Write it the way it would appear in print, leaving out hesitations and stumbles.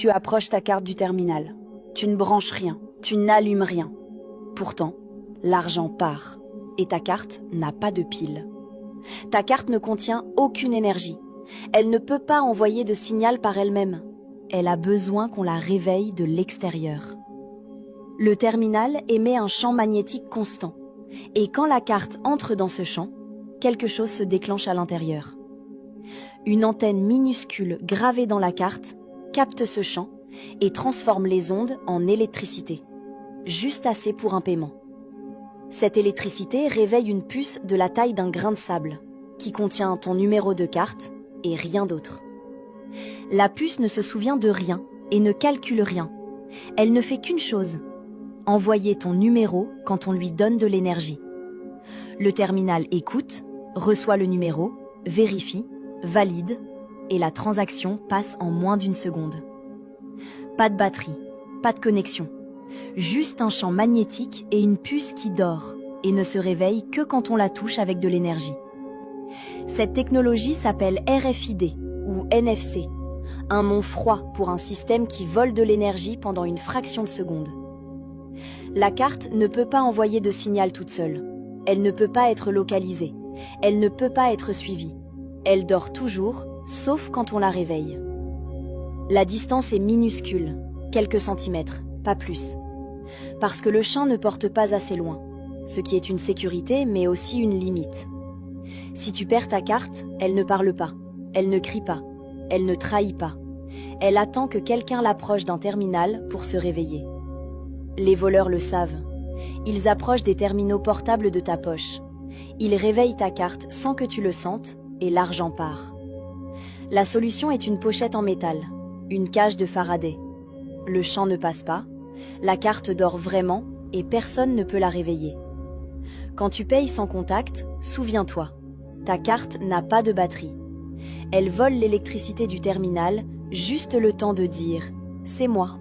Tu approches ta carte du terminal. Tu ne branches rien, tu n'allumes rien. Pourtant, l'argent part et ta carte n'a pas de pile. Ta carte ne contient aucune énergie. Elle ne peut pas envoyer de signal par elle-même. Elle a besoin qu'on la réveille de l'extérieur. Le terminal émet un champ magnétique constant. Et quand la carte entre dans ce champ, quelque chose se déclenche à l'intérieur. Une antenne minuscule gravée dans la carte capte ce champ et transforme les ondes en électricité, juste assez pour un paiement. Cette électricité réveille une puce de la taille d'un grain de sable, qui contient ton numéro de carte et rien d'autre. La puce ne se souvient de rien et ne calcule rien. Elle ne fait qu'une chose, envoyer ton numéro quand on lui donne de l'énergie. Le terminal écoute, reçoit le numéro, vérifie, valide, et la transaction passe en moins d'une seconde. Pas de batterie, pas de connexion, juste un champ magnétique et une puce qui dort et ne se réveille que quand on la touche avec de l'énergie. Cette technologie s'appelle RFID ou NFC, un nom froid pour un système qui vole de l'énergie pendant une fraction de seconde. La carte ne peut pas envoyer de signal toute seule. Elle ne peut pas être localisée. Elle ne peut pas être suivie. Elle dort toujours, sauf quand on la réveille. La distance est minuscule, quelques centimètres, pas plus. Parce que le champ ne porte pas assez loin, ce qui est une sécurité mais aussi une limite. Si tu perds ta carte, elle ne parle pas, elle ne crie pas, elle ne trahit pas. Elle attend que quelqu'un l'approche d'un terminal pour se réveiller. Les voleurs le savent. Ils approchent des terminaux portables de ta poche. Ils réveillent ta carte sans que tu le sentes et l'argent part. La solution est une pochette en métal, une cage de Faraday. Le champ ne passe pas, la carte dort vraiment et personne ne peut la réveiller. Quand tu payes sans contact, souviens-toi, ta carte n'a pas de batterie. Elle vole l'électricité du terminal juste le temps de dire « c'est moi ».